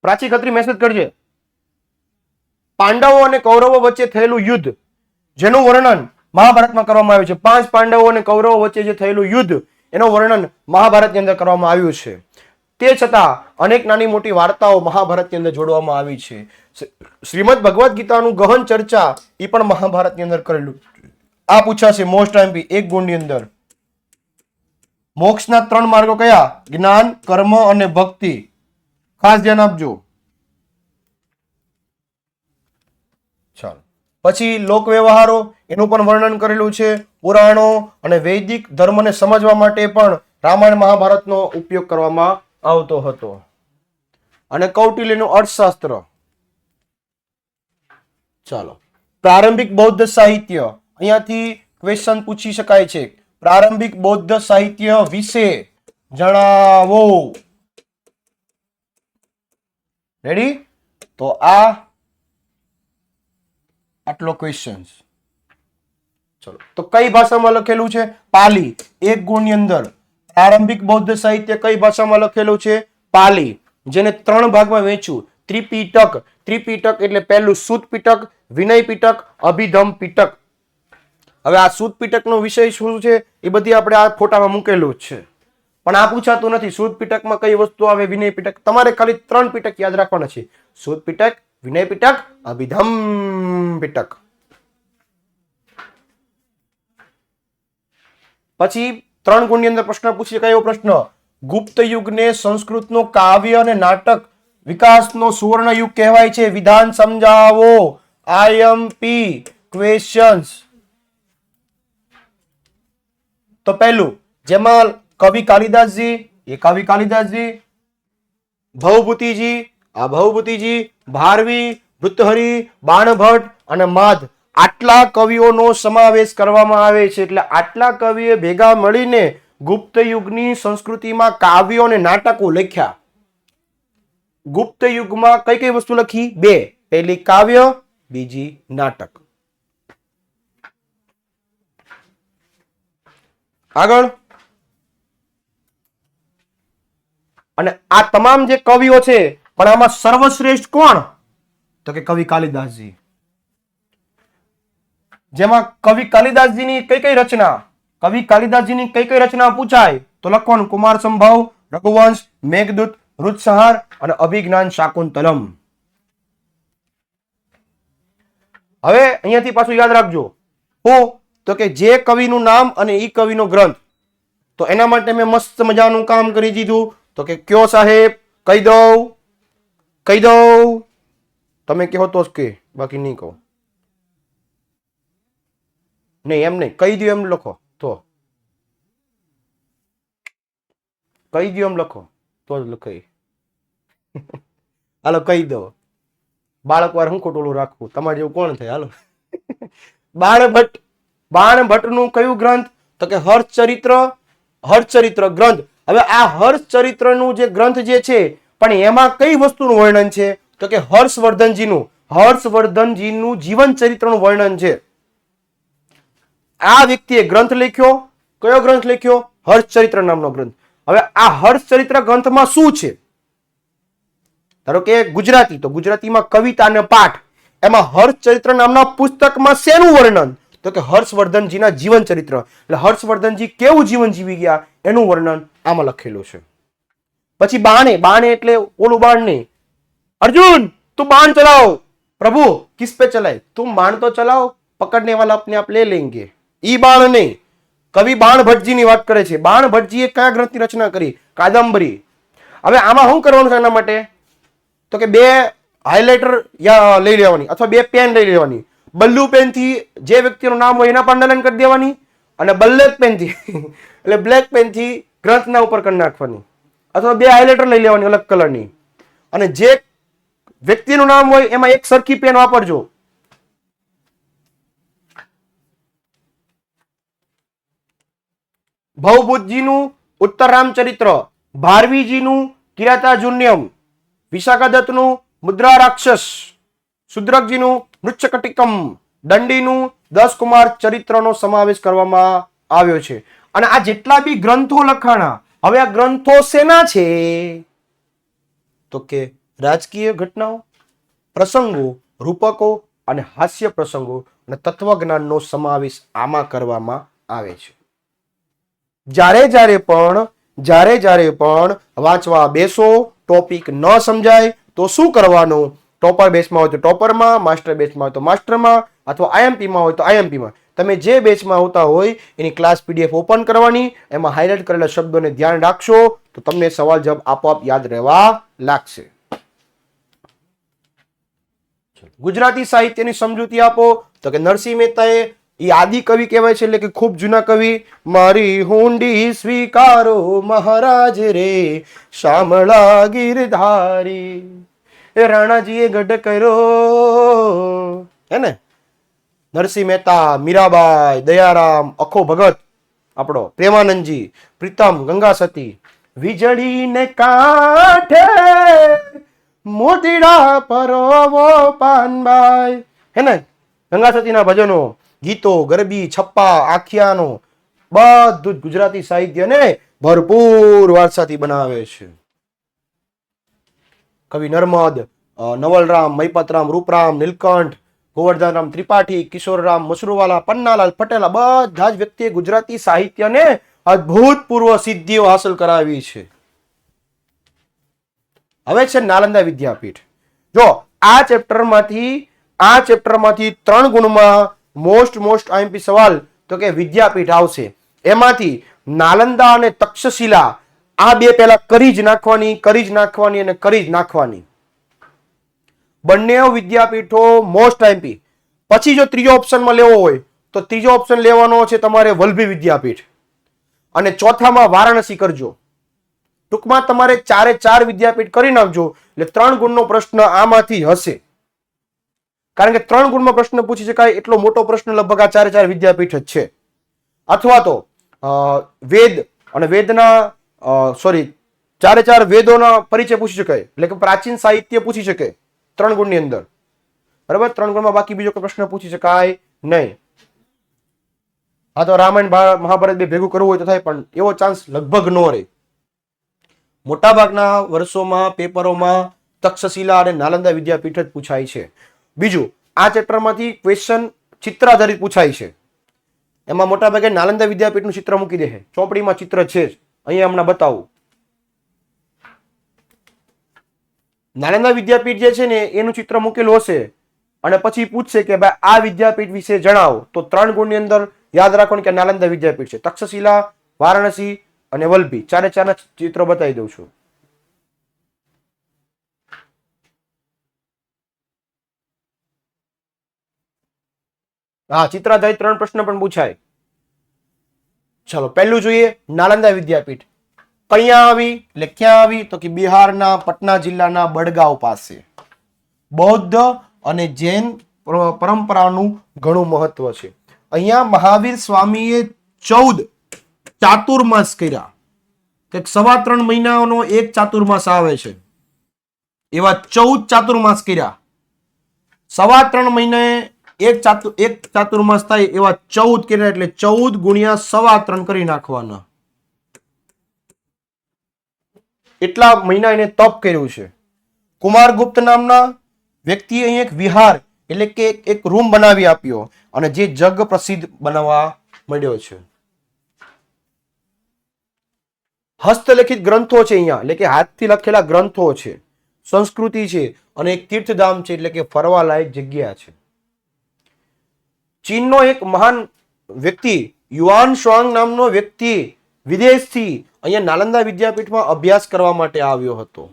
પ્રાચી ખત્રી મેસેજ કરજે. પાંડવો અને કૌરવો વચ્ચે થયેલું યુદ્ધ જેનું વર્ણન મહાભારતમાં કરવામાં આવ્યું છે. 5 પાંડવો અને કૌરવો વચ્ચે જે થયેલું યુદ્ધ એનું વર્ણન મહાભારતની અંદર કરવામાં આવ્યું છે. તે છતાં અનેક નાની મોટી વાર્તાઓ મહાભારતની અંદર જોડવામાં આવી છે. શ્રીમદ ભગવદ્ ગીતાનું ગહન ચર્ચા એ પણ મહાભારતની અંદર કરેલું. આ પૂછાશે મોસ્ટ એમપી 1 ગુણની અંદર. મોક્ષના 3 માર્ગો કયા? જ્ઞાન, કર્મ અને ભક્તિ. ખાસ ધ્યાન આપજો. ચાલો પછી લોક વ્યવહારો એનું પણ વર્ણન કરેલું છે. પુરાણો અને વૈદિક ધર્મને સમજવા માટે પણ રામાયણ મહાભારતનો ઉપયોગ કરવામાં આવતો હતો. અને કૌટિલ્યનું અર્થશાસ્ત્ર. ચાલો પ્રારંભિક બૌદ્ધ સાહિત્ય. અહીંયાથી ક્વેશ્ચન પૂછી શકાય છે. પ્રારંભિક બૌદ્ધ સાહિત્ય વિશે જણાવો. રેડી? તો આટલો ક્વેશ્ચન. ચલો તો કઈ ભાષામાં લખેલું છે? પાલી. 1 ગુણની અંદર પ્રારંભિક બૌદ્ધ સાહિત્ય કઈ ભાષામાં લખેલું છે? પાલી. જેને 3 ભાગમાં વહેંચ્યું. ત્રિપિટક. ત્રિપિટક એટલે પહેલું સુત પિટક, વિનય પિટક, અભિધમ પિટક. હવે આ સુત પિટકનો વિષય શું છે એ બધી આપણે આ ફોટામાં મૂકેલું જ છે. પણ આ પૂછાતું નથી. સુત પિટકમાં કઈ વસ્તુ આવે? વિનય પિટક. તમારે ખાલી 3 પિટક યાદ રાખવાના છે. સુત પિટક, વિનય પિટક, અભિધમ પિટક. પછી 3 ગુણની અંદર પ્રશ્ન પૂછી શકાય એવો પ્રશ્ન. ગુપ્ત યુગને સંસ્કૃતનો કાવ્ય અને નાટક વિકાસનો સુવર્ણ યુગ કહેવાય છે. વિધાન સમજાવો. IMP questions. તો પહેલું જેમાં કવિ કાલિદાસજી, એ કવિ કાલિદાસજી, ભવભૂતિજી, આ ભવભૂતિજી, ભારવી, ભૃતહરી, બાણભટ્ટ અને માધ, આટલા કવિઓનો સમાવેશ કરવામાં આવે છે. એટલે આટલા કવિએ ભેગા મળીને ગુપ્ત યુગની સંસ્કૃતિમાં કાવ્યો અને નાટકો લખ્યા. ગુપ્ત યુગમાં કઈ કઈ વસ્તુ લખી? 2. પહેલી કાવ્ય, બીજી નાટક. આગળ. અને આ તમામ જે કવિઓ છે પણ આમાં સર્વશ્રેષ્ઠ કોણ? તો કે કવિ કાલિદાસજી. જેમાં કવિ કાલિદાસજીની કઈ કઈ રચના? કવિ કાલિદાસજીની કઈ કઈ રચના પૂછાય તો લખવાનું કુમાર સંભવ, રઘુવંશ, મેઘદૂત, ઋતુસંહાર અને અભિજ્ઞાન શાકુંતલમ. હવે અહીંયાથી પાછું યાદ રાખજો. હું તો કે જે કવિનું નામ અને ઈ કવિનો ગ્રંથ. તો એના માટે મેં મસ્ત મજાનું કામ કરી દીધું. તો કે કયો સાહેબ? કહી દઉં? કહી દઉં? તમે કહો તો જ કે, બાકી નહીં કહો. નહીં એમ નહીં, કહી દો એમ લખો તો. કહી દો એમ લખો તો જ લખાય. હાલો કહી દો. બાળક વાર હું ખોટું રાખવું, તમારે જેવું કોણ થાય? હાલો. બાણભટ્ટનું કયું ગ્રંથ? તો કે હર્ષચરિત્ર. હર્ષચરિત્ર ગ્રંથ. હવે આ હર્ષચરિત્રનું જે ગ્રંથ જે છે પણ એમાં કઈ વસ્તુનું વર્ણન છે? તો કે હર્ષવર્ધનજીનું જીવન ચરિત્રનું વર્ણન છે. આ વ્યક્તિએ ગ્રંથ લખ્યો. કયો ગ્રંથ લખ્યો? હર્ષચરિત્ર નામનો ગ્રંથ. હવે આ હર્ષચરિત્ર ગ્રંથમાં શું છે? ધારો કે ગુજરાતી, તો ગુજરાતીમાં કવિતા અને પાઠ. એમાં હર્ષચરિત્ર નામના પુસ્તકમાં શેનું વર્ણન? તો કે હર્ષવર્ધનજીના જીવન ચરિત્ર. એટલે હર્ષવર્ધનજી કેવું જીવન જીવી ગયા એનું વર્ણન આમાં લખેલું છે. પછી બાણે, બાણે એટલે ઓલું બાણ નહીં. अर्जुन तू बाण चलाओ. प्रभु किस पे चलाए? तुम बाण तो चलाओ, पकड़ने वाला अपने आप ले लेंगे. ઈ બાણ નહીં. કવિ બાણ ભટ્ટજીની વાત કરે છે. બાણ ભટ્ટજીએ કયા ગ્રંથની રચના કરી? કાદંબરી. હવે આમાં શું કરવાનું છે એના માટે? તો કે બે હાઇલાઇટર લઈ લેવાની અથવા બે પેન લઈ લેવાની. બલ્લુ પેન થી જે વ્યક્તિનું નામ હોય એના પર અંડરલાઈન કરી દેવાની, અને બ્લેક પેન થી એટલે બ્લેક પેન થી ગ્રંથના ઉપર કરી નાખવાની, અથવા બે હાઇલાઇટર લઈ લેવાની અલગ કલરની, અને જે વ્યક્તિનું નામ હોય એમાં એક સરખી પેન વાપરજો. ભવભૂતજીનું ઉત્તર રામચરિત્ર, ભારવીજીનું કિરાતાર્જુન્યમ, વિશાખાદત્તનું મુદ્રા રાક્ષસ, શુદ્રકજીનું મૃચ્છકટિકમ, દંડીનું 10 કુમાર ચરિત્રનો સમાવેશ કરવામાં આવ્યો છે. અને આ જેટલા બી ગ્રંથો લખાણા, હવે આ ગ્રંથો શેના છે? તો કે રાજકીય ઘટનાઓ, પ્રસંગો, રૂપકો અને હાસ્ય પ્રસંગો અને તત્વજ્ઞાનનો સમાવેશ આમાં કરવામાં આવે છે. જ્યારે જ્યારે પણ વાંચવા બેસો, ટોપિક ન સમજાય તો શું કરવાનું? ટોપર બેચમાં હોય તો ટોપરમાં, માસ્ટર બેચમાં હોય તો માસ્ટરમાં, અથવા આઈએમપીમાં હોય તો આઈએમપીમાં. તમે જે બેચમાં આવતા હોય એની ક્લાસ પીડીએફ ઓપન કરવાની, એમાં હાઇલાઇટ કરેલા શબ્દોને ધ્યાન રાખશો તો તમને સવાલ જવાબ આપોઆપ યાદ રહેવા લાગશે. ગુજરાતી સાહિત્યની સમજૂતી આપો. તો કે નરસિંહ મહેતાએ, એ આદિ કવિ કહેવાય છે, એટલે કે ખૂબ જૂના કવિ. મારી હુંડી સ્વીકારો મહારાજ રે, શામળા ગીરધારી, એ રાણાજીએ ગઢ કર્યો, હે ને? નરસિંહ મહેતા, મીરાબાઈ, દયારામ, અખો ભગત, આપણો પ્રેમાનંદજી, પ્રીતમ, ગંગા સતી, વીજળીને કાંઠે મોતીડા પરોવો પાનબાઈ, હે ને? ગંગા સતીના ભજનો, ગીતો, ગરબી, છપ્પા, આખ્યાનો, બધું જ ગુજરાતી સાહિત્યને ભરપૂર વારસાથી બનાવે છે. કવિ નર્મદ, નવલરામ, મહિપતરામ, રૂપરામ, નીલકંઠ, ગોવર્ધનરામ ત્રિપાઠી, કિશોરરામ મશરૂવાલા, પન્નાલાલ પટેલા, બધા જ વ્યક્તિએ ગુજરાતી સાહિત્યને અદ્ભુતપૂર્વ સિદ્ધિઓ હાંસલ કરાવી છે. હવે છે નાલંદા વિદ્યાપીઠ. જો આ ચેપ્ટરમાંથી 3 ગુણમાં મોસ્ટ આઈએમપી સવાલ તો કે વિદ્યાપીઠ આવશે. એમાંથી નાલંદા અને તક્ષશિલા આ બે પહેલા કરી જ નાખવાની. બંને વિદ્યાપીઠો મોસ્ટ આઈએમપી. પછી જો ત્રીજો ઓપ્શનમાં લેવો હોય તો ત્રીજો ઓપ્શન લેવાનો છે તમારે વલ્લભી વિદ્યાપીઠ, અને ચોથામાં વારાણસી કરજો. ટૂંકમાં તમારે 4 વિદ્યાપીઠ કરી નાખજો, એટલે 3 ગુણનો પ્રશ્ન આમાંથી હશે. કારણ કે 3 ગુણમાં પ્રશ્ન પૂછી શકાય એટલો મોટો પ્રશ્ન લગભગ આ 4 વિદ્યાપીઠ જ છે. અથવા તો વેદ અને વેદના 4 વેદોના પરિચય પૂછી શકાય, એટલે કે પ્રાચીન સાહિત્ય પૂછી શકે 3 ગુણની અંદર. બરાબર? 3 ગુણમાં બાકી બીજો કોઈ પ્રશ્ન પૂછી શકાય નહીં. હા, તો રામાયણ મહાભારત બે ભેગું કરવું હોય તો થાય, પણ એવો ચાન્સ લગભગ ન રહે. મોટાભાગના વર્ષોમાં પેપરોમાં તક્ષશિલા અને નાલંદા વિદ્યાપીઠ જ પૂછાય છે. બીજું, આ ચેપ્ટરમાંથી ક્વેશ્ચન ચિત્ર આધારિત પૂછાય છે. એમાં મોટાભાગે નાલંદા વિદ્યાપીઠનું ચિત્ર મૂકી દે છે. ચોપડીમાં ચિત્ર છે જ, અહીંયા હમણાં બતાવું. નાલંદા વિદ્યાપીઠ જે છે ને એનું ચિત્ર મૂકેલું હશે, અને પછી પૂછશે કે ભાઈ આ વિદ્યાપીઠ વિશે જણાવો. તો 3 ગુણની અંદર યાદ રાખવાનું કે નાલંદા વિદ્યાપીઠ છે. તક્ષશિલા, વારાણસી અને વલ્લભી 4 ચિત્રો બતાવી દઉં છું. હા, ચિત્રાધારિત 3 પ્રશ્ન પણ પૂછાય. ચલો, પહેલું જોઈએ નાલંદા વિદ્યાપીઠ. કયા આવી? એટલે ક્યાં આવી? તો કે બિહારના પટના જિલ્લાના બડગાંવ પાસે. બૌદ્ધ અને જૈન પરંપરાનું ઘણું મહત્વ છે. અહીંયા મહાવીર સ્વામીએ 14 ચાતુર્માસ કર્યા. કે 3.25 મહિનાનો એક ચાતુર્માસ આવે છે, એવા 14 ચાતુર્માસ કર્યા. 3.25 મહિને એક ચાતુર્માસ થાય એવા 14 કર્યા, એટલે 14 ગુણ્યા 3.25 કરી નાખવાના. એટલા મહિના એને તપ કર્યું છે. કુમારગુપ્ત નામના વ્યક્તિએ અહીં એક વિહાર એટલે કે એક રૂમ બનાવી આપ્યો અને જે જગ પ્રસિદ્ધ બનાવવા મળ્યો છે. હસ્તલિખિત ગ્રંથો છે અહીંયા, એટલે કે હાથથી લખેલા ગ્રંથો છે, સંસ્કૃતિ છે અને એક તીર્થધામ છે, એટલે કે ફરવા લાયક જગ્યા છે. ચીનનો એક મહાન વ્યક્તિ યુઆન શ્વાંગ નામનો વ્યક્તિ વિદેશથી અહીંયા નાલંદા વિદ્યાપીઠમાં અભ્યાસ કરવા માટે આવ્યો હતો.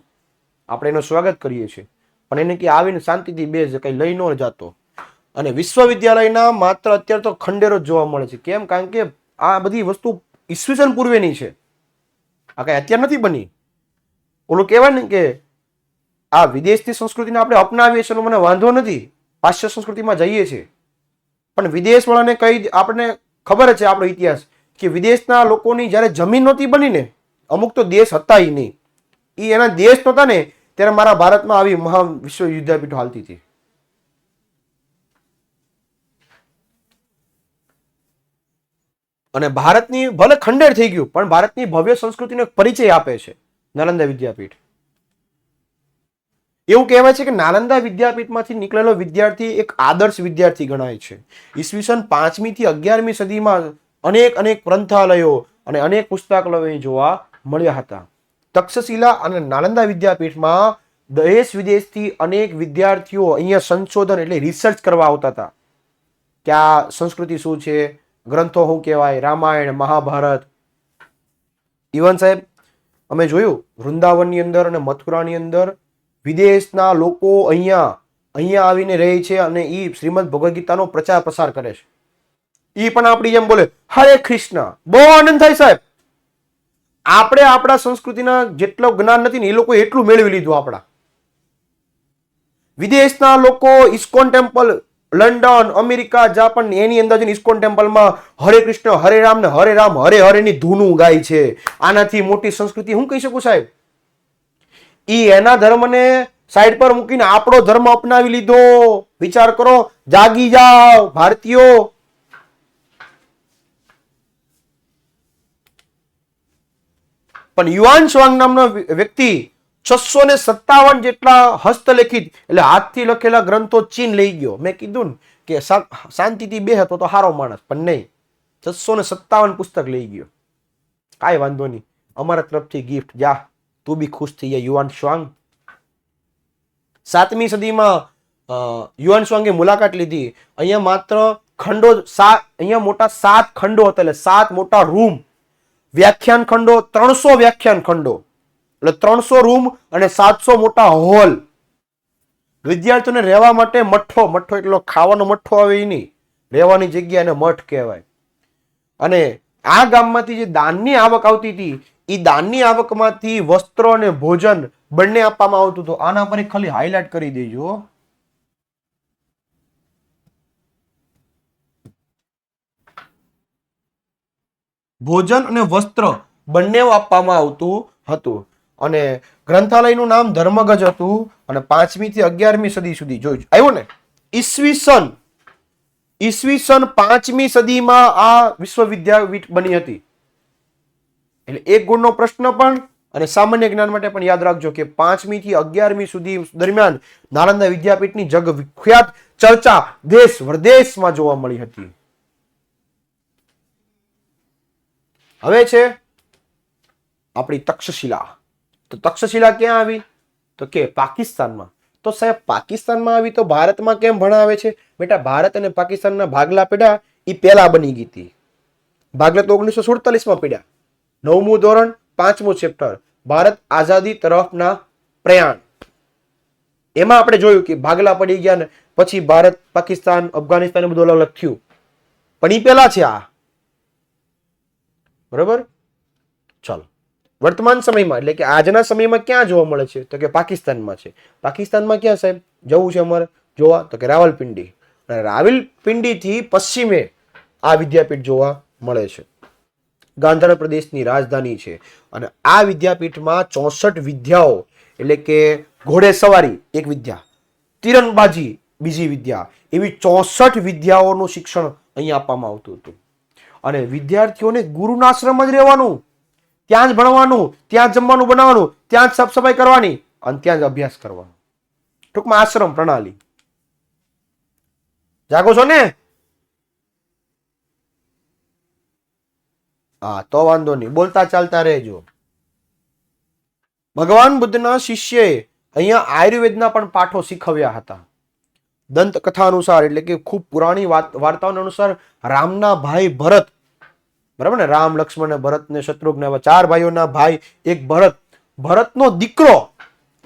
આપણે એનું સ્વાગત કરીએ છીએ, પણ એને કે આવીને શાંતિથી બેસ, કઈ લઈ ન જતો. અને વિશ્વવિદ્યાલયના માત્ર અત્યારે તો ખંડેરો જ જોવા મળે છે. કેમ? કારણ કે આ બધી વસ્તુ ઈસવીસન પૂર્વેની છે, આ કઈ અત્યારે નથી બની. ઓલું કહેવાય ને કે આ વિદેશની સંસ્કૃતિને આપણે અપનાવીએ છીએ, મને વાંધો નથી, પાશ્ચાત્ય સંસ્કૃતિમાં જઈએ છીએ, પણ વિદેશ વાળાને કઈ આપણને ખબર છે આપણો ઇતિહાસ કે વિદેશના લોકોની જયારે જમીન નહોતી બની ને, અમુક તો દેશ હતા નહીં, એ એના દેશ નહોતા ને ત્યારે મારા ભારતમાં આવી મહા વિશ્વ વિદ્યાપીઠો હાલતી હતી. અને ભારતની ભલે ખંડેર થઈ ગયું પણ ભારતની ભવ્ય સંસ્કૃતિનો પરિચય આપે છે નાલંદા વિદ્યાપીઠ. એવું કહેવાય છે કે નાલંદા વિદ્યાપીઠમાંથી નીકળેલો વિદ્યાર્થી એક આદર્શ વિદ્યાર્થી ગણાય છે. ઈસવીસન 5મી થી 11મી સદીમાં અનેક ગ્રંથાલયો અને અનેક પુસ્તકાલયો જોવા મળ્યા હતા. તક્ષશિલા અને નાલંદા વિદ્યાપીઠમાં દેશ વિદેશથી અનેક વિદ્યાર્થીઓ અહીંયા સંશોધન એટલે રિસર્ચ કરવા આવતા હતા કે આ સંસ્કૃતિ શું છે, ગ્રંથો શું કહેવાય, રામાયણ, મહાભારત. ઇવન સાહેબ અમે જોયું વૃંદાવનની અંદર અને મથુરાની અંદર વિદેશના લોકો અહીંયા આવીને રહે છે અને એ શ્રીમદ ભગવદ્ ગીતાનો પ્રચાર પ્રસાર કરે છે. એ પણ આપણી જેમ બોલે હરે કૃષ્ણ, બહુ આનંદ થાય સાહેબ. આપણે આપણા સંસ્કૃતિના જેટલો જ્ઞાન નથી ને એ લોકો એટલું મેળવી લીધું. આપણા વિદેશના લોકો ISKCON temple, London, America, Japan એની અંદર ઇસ્કોન ટેમ્પલમાં હરે કૃષ્ણ, હરે રામ ને હરે રામ હરે હરે ની ધૂનું ગાય છે. આનાથી મોટી સંસ્કૃતિ હું કહી શકું સાહેબ? ઈ એના ધર્મને સાઈડ પર મૂકીને આપણો ધર્મ અપનાવી લીધો. વિચાર કરો, જાગી જાઓ ભારતીયો. પણ યુઆન શ્વાંગ નામનો વ્યક્તિ 657 જેટલા હસ્તલેખિત એટલે હાથથી લખેલા ગ્રંથો ચીન લઈ ગયો. મેં કીધું ને કે શાંતિથી બે હતો તો સારો માણસ, પણ નહીં, 657 પુસ્તક લઈ ગયો. કાંઈ વાંધો નહીં, અમારા તરફથી ગિફ્ટ, જા તું બી ખુશ થઈ જાય યુઆન શ્વાંગ. 7મી સદીમાં યુઆન શ્વાંગે મુલાકાત લીધી. અહીંયા માત્ર ખંડો અહીંયા મોટા 7 ખંડો હતા, એટલે 7 મોટા રૂમ, વ્યાખ્યાન ખંડો 300 વ્યાખ્યાન ખંડો, એટલે 300 રૂમ અને 700 મોટા હોલ. વિદ્યાર્થીઓને રહેવા માટે મઠ્ઠો એટલો ખાવાનો મઠ્ઠો આવે એ નહીં, રહેવાની જગ્યા એને મઠ કહેવાય. અને આ ગામમાંથી જે દાનની આવક આવતી હતી એ દાનની આવકમાંથી વસ્ત્રો અને ભોજન બંને આપવામાં આવતું હતું. આના પર ખાલી હાઇલાઇટ કરી દેજો. ભોજન અને વસ્ત્ર બંને આપવામાં આવતું હતું. અને ગ્રંથાલયનું નામ ધર્મગજ હતું. અને 5મી થી 11મી સદી સુધી જોયું આવ્યું ને, ઈસવીસન 5મી સદીમાં આ વિશ્વવિદ્યાપીઠ બની હતી. એટલે એક ગુણનો પ્રશ્ન પણ અને સામાન્ય જ્ઞાન માટે પણ યાદ રાખજો કે 5મી થી 11મી સુધી દરમિયાન નાલંદા વિદ્યાપીઠની જગ વિખ્યાત ચર્ચા દેશ વિદેશમાં જોવા મળી હતી. હવે છે આપણી તક્ષશિલા. તો તક્ષશિલા ક્યાં આવી? તો કે પાકિસ્તાનમાં. તો સાહેબ પાકિસ્તાનમાં આવી તો ભારતમાં કેમ ભણાવે છે? બેટા ભારત અને પાકિસ્તાનના ભાગલા પડ્યા એ પહેલા બની ગઈ હતી. ભાગલા તો 1947માં પડ્યા. 9મું ધોરણ 5મું ચેપ્ટર ભારત આઝાદી તરફના પ્રયાણ. એમાં આપણે જોયું કે ભાગલા પડી ગયા ને પછી ભારત, પાકિસ્તાન, અફઘાનિસ્તાન બધું અલગ થયું. પણ એ પહેલા છે આ. બરોબર? ચાલો વર્તમાન સમયમાં એટલે કે આજના સમયમાં ક્યાં જોવા મળે છે? તો કે પાકિસ્તાનમાં છે. પાકિસ્તાનમાં ક્યાં સાહેબ જવું છે અમારે જોવા? તો કે રાવલપિંડી. અને રાવલપિંડીથી પશ્ચિમે આ વિદ્યાપીઠ જોવા મળે છે. ગાંધાર પ્રદેશની રાજધાની છે. અને આ વિદ્યાપીઠમાં 64 વિદ્યાઓ એટલે કે ઘોડેસવારી એક વિદ્યા, તીરંદાજી બીજી વિદ્યા, એવી 64 વિદ્યાઓનું શિક્ષણ અહીંયા આપવામાં આવતું હતું. અને વિદ્યાર્થીઓને ગુરુના આશ્રમમાં જ રહેવાનું. ત્યાં જ ભણવાનું, ત્યાં જ જમવાનું બનાવવાનું, ત્યાં જ સાફ સફાઈ કરવાની અને ત્યાં જ અભ્યાસ કરવાનો. ટૂંકમાં આશ્રમ પ્રણાલી. જાગો છો ને? હા, તો વાંધો નહીં, બોલતા ચાલતા રહેજો. ભગવાન બુદ્ધના શિષ્યએ અહીંયા આયુર્વેદના પણ પાઠો શીખવ્યા હતા. દંત કથા અનુસાર, એટલે કે ખૂબ પુરાણી વાર્તાઓ અનુસાર રામના ભાઈ ભરત, બરાબર ને, રામ લક્ષ્મણ ભરત ને શત્રુઘ્ન, 4 ભાઈઓના ભાઈ એક ભરત, ભરતનો દીકરો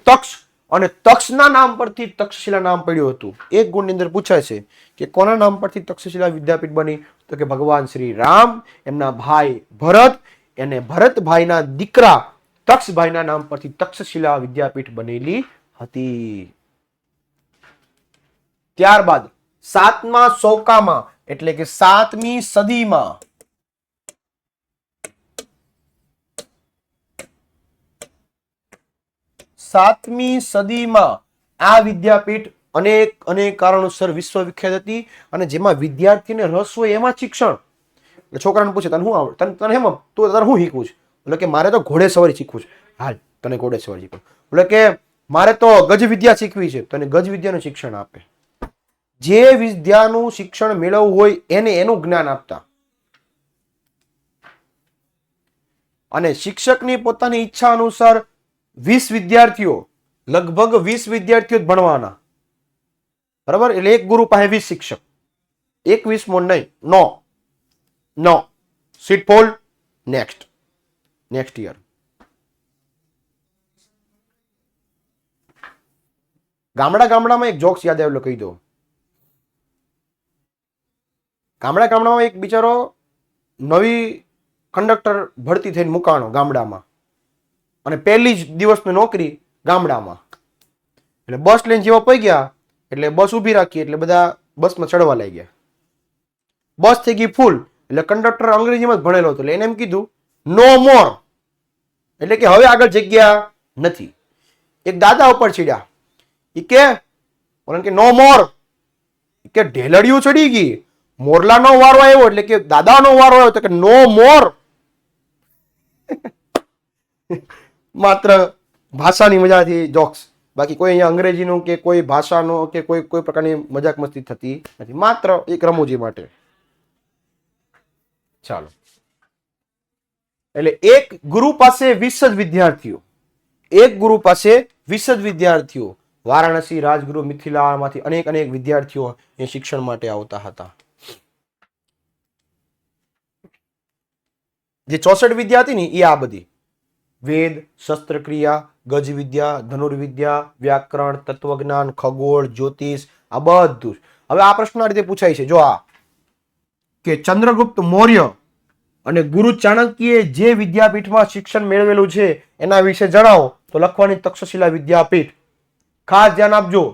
તક્ષ, અને તક્ષના નામ પરથી તક્ષશિલા નામ પડ્યું હતું. એક ગુણની અંદર પૂછાય છે કે કોના નામ પરથી તક્ષશિલા વિદ્યાપીઠ બની? તો કે ભગવાન શ્રી રામ, એમના ભાઈ ભરત અને ભરતભાઈના દીકરા તક્ષભાઈના નામ પરથી તક્ષશિલા વિદ્યાપીઠ બનેલી હતી. ત્યારબાદ 7મા સૌકામાં, એટલે કે 7મી સદીમાં આ વિદ્યાપીઠ અનેક કારણોસર વિશ્વ વિખ્યાત હતી, અને જેમાં વિદ્યાર્થીને રસ હોય એમાં શિક્ષણ. છોકરાને પૂછે તને શું આવડે, તને હેમ તું તારે શું શીખવું છે? એટલે કે મારે તો ઘોડેસવારી શીખવું છે. હાલ તને ઘોડેસવારી શીખવું. એટલે કે મારે તો ગજ વિદ્યા શીખવી છે, તને ગજ વિદ્યાનું શિક્ષણ આપે. જે વિદ્યાનું શિક્ષણ મેળવવું હોય એને એનું જ્ઞાન આપતા. અને શિક્ષકની પોતાની ઈચ્છા અનુસાર 20 વિદ્યાર્થીઓ, લગભગ 20 વિદ્યાર્થીઓ જ ભણવાના, બરાબર? એટલે એક ગુરુ પાસે 20 શિક્ષક. 21મો નહીં, નો સીટ ફોલ્ડ, નેક્સ્ટ યર. ગામડામાં એક જોક્સ યાદ આવેલો, કહી દો. ગામડામાં એક બિચારો નવી કંડક્ટર ભરતી થઈને મુકાણો ગામડામાં, અને પહેલી જ દિવસની નોકરી ગામડામાં. એટલે બસ લઈને જેવા પઈ ગયા એટલે બસ ઊભી રાખી, એટલે બધા બસમાં ચડવા લાગ્યા. બસ થઈ ગઈ ફૂલ, એટલે કંડક્ટર અંગ્રેજીમાં જ ભણેલો હતો, એટલે એને એમ કીધું નો મોર, એટલે કે હવે આગળ જગ્યા નથી. એક દાદા ઉપર ચડ્યા, કે નો મોર, કે ઢેલડિયું ચડી ગઈ, મોરલાનો વારો આવ્યો, એટલે કે દાદાનો વારો આવ્યો, તો કે નો મોર. માત્ર ભાષાની મજાથી જોક્સ, બાકી કોઈ અહીંયા અંગ્રેજીનું કે કોઈ ભાષાનો કે કોઈ પ્રકારની મજાક મસ્તી થતી નથી, માત્ર એક રમૂજી માટે. ચાલો, એટલે એક ગુરુ પાસે 20 જ વિદ્યાર્થીઓ, વારાણસી, રાજગૃહ, મિથિલામાંથી અનેક વિદ્યાર્થીઓ એ શિક્ષણ માટે આવતા હતા. જે 64 વિદ્યા હતી ને એ આ બધી: વેદ, શસ્ત્રક્રિયા, ગજ વિદ્યા, ધનુર્વિદ્યા, વ્યાકરણ, તત્વજ્ઞાન, ખગોળ, જ્યોતિષ, આ બધું. હવે આ પ્રશ્ન આ રીતે પૂછાય છે, જો આ કે ચંદ્રગુપ્ત મૌર્ય અને ગુરુ ચાણક્યએ જે વિદ્યાપીઠમાં શિક્ષણ મેળવેલું છે એના વિશે જણાવો, તો લખવાની તક્ષશિલા વિદ્યાપીઠ. ખાસ ધ્યાન આપજો,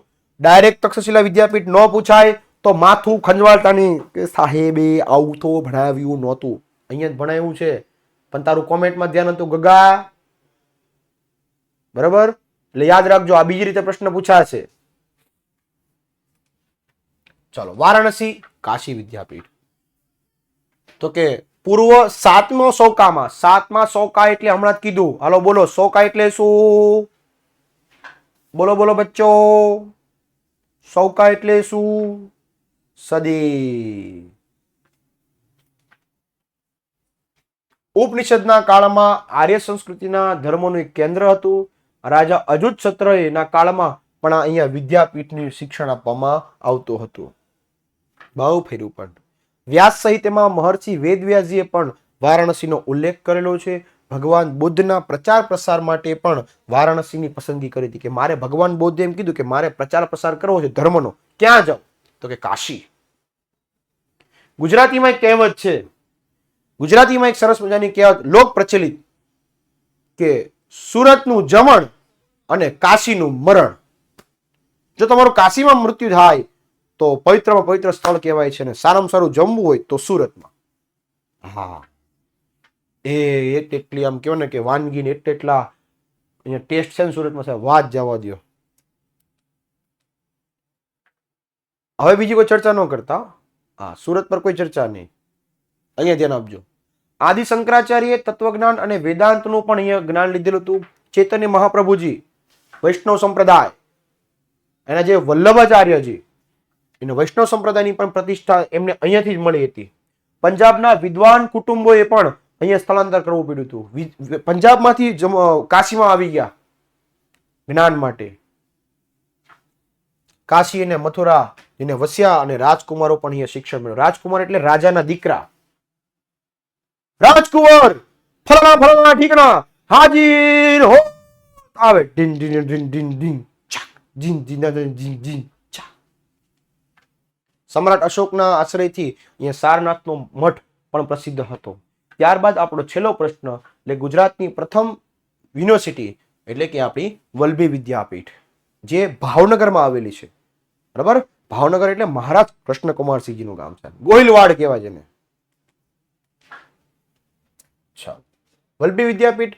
ડાયરેક્ટ તક્ષશિલા વિદ્યાપીઠ ન પૂછાય તો માથું ખંજવાળતાની કે સાહેબે આવું તો ભણાવ્યું નહોતું, અહીંયા જ ભણાવ્યું છે, પણ તારું કોમેન્ટમાં ધ્યાન હતું ગગા, બરાબર? એટલે યાદ રાખજો, આ બીજી રીતે પ્રશ્ન પૂછાશે. ચાલો, વારાણસી કાશી વિદ્યાપીઠ, તો કે પૂર્વ 7મા સૌકામાં, 7મા સૌકા એટલે હમણાં જ કીધું, હાલો બોલો, સૌકા એટલે શું? બોલો બચ્ચો, સૌકા એટલે શું? સદી. ઉપનિષદના કાળમાં આર્ય સંસ્કૃતિના ધર્મોનું એક કેન્દ્ર હતું. રાજા અજુતશત્રુના કાળમાં પણ અહીંયા વિદ્યાપીઠનું શિક્ષણ આપવામાં આવતું હતું. બહુ ફેર્યું. પણ વ્યાસ સાહિત્યમાં મહર્ષિ વેદવ્યાસજીએ પણ વારાણસીનો ઉલ્લેખ કરેલો છે. ભગવાન બુદ્ધના પ્રચાર પ્રસાર માટે પણ વારાણસીની પસંદગી કરી હતી, કે મારે ભગવાન બુદ્ધે એમ કીધું કે મારે પ્રચાર પ્રસાર કરવો છે ધર્મનો, ક્યાં જાઉં? તો કે કાશી. ગુજરાતીમાં એક કહેવત છે, ગુજરાતીમાં એક સરસ મજાની કહેવત લોક પ્રચલિત, કે સુરતનું જમણ અને કાશીનું મરણ. જો તમારું કાશીમાં મૃત્યુ થાય તો પવિત્રમાં પવિત્ર સ્થળ કહેવાય છે, અને સારામાં સારું જમવું હોય તો સુરતમાં. હા, એટલી આમ કહેવાય ને કે વાનગી ને એટલા અહીંયા ટેસ્ટ છે ને સુરતમાં, સાહેબ વાત જવા દો. હવે બીજી કોઈ ચર્ચા ન કરતા. હા, સુરત પર કોઈ ચર્ચા નહીં, અહીંયા ધ્યાન આપજો. આદિ શંકરાચાર્ય તત્વજ્ઞાન અને વેદાંતનું પણ અહીંયા જ્ઞાન લીધેલું હતું. ચૈતન્ય મહાપ્રભુજી વૈષ્ણવ સંપ્રદાય, એના જે વલ્લભાચાર્યજી, એને વૈષ્ણવ સંપ્રદાયની પણ પ્રતિષ્ઠા એમને અહીંયાથી જ મળી હતી. પંજાબના વિદ્વાન કુટુંબોએ પણ અહીંયા સ્થળાંતર કરવું પડ્યું હતું. પંજાબમાંથી કાશીમાં આવી ગયા જ્ઞાન માટે. કાશી અને મથુરા એને વસ્યા અને રાજકુમારો પણ અહીંયા શિક્ષણ મેળવ્યું. રાજકુમાર એટલે રાજાના દીકરા. રાજકુમાર ફલાણા ફલાણા ઠીકણા હાજીર હો આવે. ઢીન ઢીન ઢીન ઢીન ઢીન છાક જીન જીન જીન જીન છાક. સમ્રાટ અશોકના આશ્રયથી અહીંયા સારનાથનો મઠ પણ પ્રસિદ્ધ હતો. ત્યારબાદ આપણો છેલ્લો પ્રશ્ન, એટલે ગુજરાતની પ્રથમ યુનિવર્સિટી એટલે કે આપણી વલ્લભી વિદ્યાપીઠ, જે ભાવનગરમાં આવેલી છે. બરાબર, ભાવનગર એટલે મહારાજ કૃષ્ણકુમારસિંહજીનું ગામ છે. ગોહિલવાડ કહેવાય જેને. વલ્લભી વિદ્યાપીઠ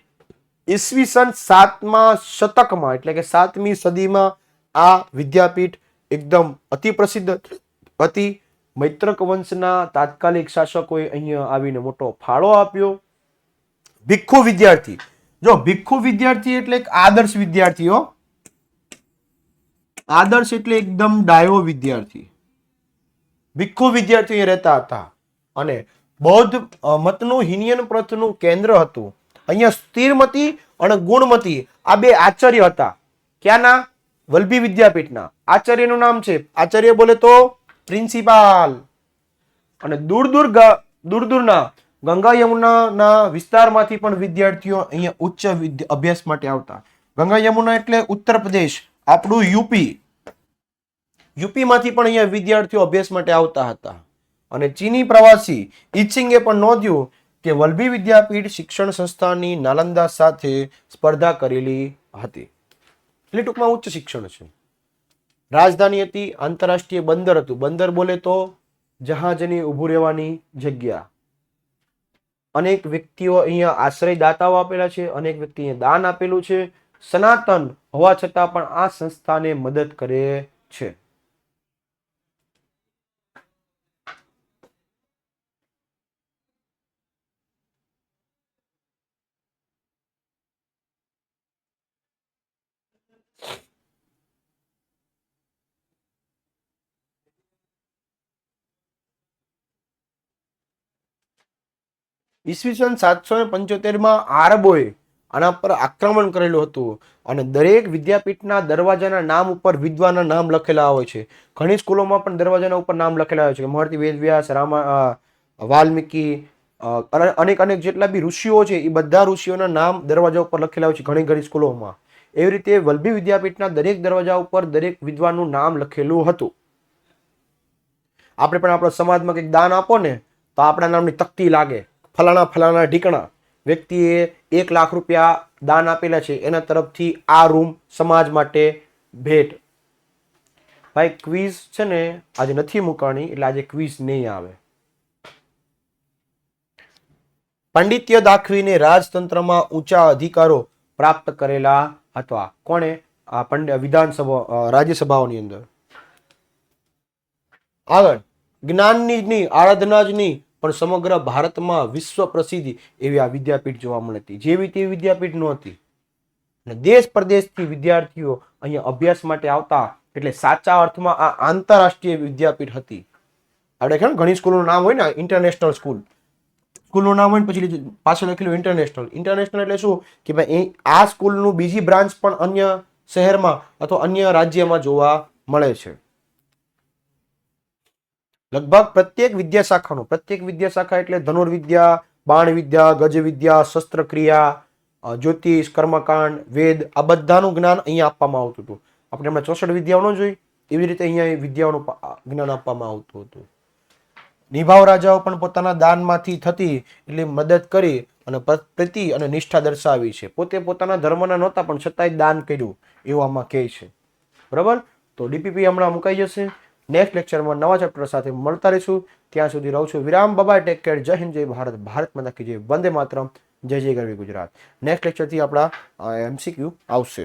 ઈસવીસન 7મા શતકમાં એટલે કે 7મી સદીમાં આ વિદ્યાપીઠ એકદમ અતિ પ્રસિદ્ધ હતી. મૈત્રક વંશના તાત્કાલિક શાસકોએ અહીંયા આવીને મોટો ફાળો આપ્યો. ભિક્ષુ વિદ્યાર્થી, જો ભિક્ષુ વિદ્યાર્થી એટલે એક આદર્શ વિદ્યાર્થીઓ. આદર્શ એટલે એકદમ ડાયો વિદ્યાર્થી. ભિક્ષુ વિદ્યાર્થીઓ અહીંયા રહેતા હતા અને બૌદ્ધ મતનું હિનયન પ્રથનું કેન્દ્ર હતું. અહીંયા સ્થિરમતી અને ગુણમતી આ બે આચાર્ય હતા. ક્યાંના? વલ્લભી વિદ્યાપીઠના. આચાર્યનું નામ છે, આચાર્ય બોલે તો પ્રિન્સિપાલ. અને દૂર દૂરના ગંગા યમુનાના વિસ્તારમાંથી પણ વિદ્યાર્થીઓ અહીંયા ઉચ્ચ અભ્યાસ માટે આવતા. ગંગા યમુના એટલે ઉત્તર પ્રદેશ, આપણું યુપી. યુપીમાંથી પણ અહીંયા વિદ્યાર્થીઓ અભ્યાસ માટે આવતા હતા. અને ચીની પ્રવાસી ઈચિંગે પણ નોંધ્યું કે વલ્લભી વિદ્યાપીઠ શિક્ષણ સંસ્થાની નાલંદા સાથે સ્પર્ધા કરેલી હતી. એટલે ટૂંકમાં ઉચ્ચ શિક્ષણ છે. રાજધાની હતી, આંતરરાષ્ટ્રીય બંદર હતું. બંદર બોલે તો જહાજની ઊભું રહેવાની જગ્યા. અનેક વ્યક્તિઓ અહીંયા આશ્રયદાતાઓ આપેલા છે, અનેક વ્યક્તિ અહીંયા દાન આપેલું છે. સનાતન હોવા છતાં પણ આ સંસ્થાને મદદ કરે છે. ઈસવીસન 775માં આરબોએ આના પર આક્રમણ કરેલું હતું અને દરેક વિદ્યાપીઠના દરવાજાના નામ ઉપર વિદ્વાનના નામ લખેલા હોય છે. ઘણી સ્કૂલોમાં પણ દરવાજાના ઉપર નામ લખેલા હોય છે. મહર્ષિ વેદવ્યાસ, વાલ્મીકી, અનેક જેટલા બી ઋષિઓ છે એ બધા ઋષિઓના નામ દરવાજા ઉપર લખેલા હોય છે ઘણી સ્કૂલોમાં. એવી રીતે વલ્લભી વિદ્યાપીઠના દરેક દરવાજા ઉપર દરેક વિદ્વાનનું નામ લખેલું હતું. આપણે પણ આપણા સમાજમાં કંઈક દાન આપો ને તો આપણા નામની તકતી લાગે. ફલાણા ફલાણા ઢીકણા વ્યક્તિએ 1 લાખ રૂપિયા દાન આપેલા છે, એના તરફથી આ રૂમ સમાજ માટે ભેટ. ભાઈ ક્વિઝ છે ને આજે નથી મુકાણી, એટલે આજે ક્વિઝ નહીં આવે. પાંડિત્ય દાખવીને રાજતંત્રમાં ઊંચા અધિકારો પ્રાપ્ત કરેલા હતા. કોણે? આ વિધાનસભા રાજ્યસભાઓની અંદર. આગળ જ્ઞાનની જ નહીં, આરાધના જ નહીં, પણ સમગ્ર ભારતમાં વિશ્વ પ્રસિદ્ધ એવી આ વિદ્યાપીઠ જોવા મળતી. જેવી તેવી વિદ્યાપીઠ નહોતી. અને દેશ પરદેશથી વિદ્યાર્થીઓ અહીંયા અભ્યાસ માટે આવતા. એટલે સાચા અર્થમાં આ આંતરરાષ્ટ્રીય વિદ્યાપીઠ હતી. આપણે ખબર ઘણી સ્કૂલનું નામ હોય ને, ઇન્ટરનેશનલ સ્કૂલનું નામ હોય ને પછી પાછળ લખેલું ઇન્ટરનેશનલ. ઇન્ટરનેશનલ એટલે શું કે ભાઈ આ સ્કૂલનું બીજી બ્રાન્ચ પણ અન્ય શહેરમાં અથવા અન્ય રાજ્યમાં જોવા મળે છે. લગભગ પ્રત્યેક વિદ્યાશાખા એટલે ધનુર્વિદ્યા, બાણ વિદ્યા, ગજ વિદ્યા, શસ્ત્રક્રિયા, જ્યોતિષ, કર્મકાંડ, વેદ, આ બધાનું જ્ઞાન અહીંયા આપવામાં આવતું હતું. આપણે હમણાં 64 વિદ્યાઓ ન જોઈ, એવી રીતે અહીંયા વિદ્યાઓનું જ્ઞાન આપવામાં આવતું હતું. નિભાવ રાજાઓ પણ પોતાના દાનમાંથી થતી એટલે મદદ કરી અને પ્રતિ અને નિષ્ઠા દર્શાવી છે. પોતે પોતાના ધર્મના નહોતા પણ છતાંય દાન કર્યું એવું આમાં કહે છે. બરાબર, તો ડીપીપી હમણાં મુકાઈ જશે. નેક્સ્ટ લેક્ચરમાં નવા ચેપ્ટર સાથે મળતા રહીશું. ત્યાં સુધી રહું છું વિરામ. Bye, take care. જય હિન્દ, જય ભારત, ભારત માતા કી જય, વંદે માતરમ, જય જય ગરવી ગુજરાત. નેક્સ્ટ લેક્ચરથી આપણા MCQ આવશે.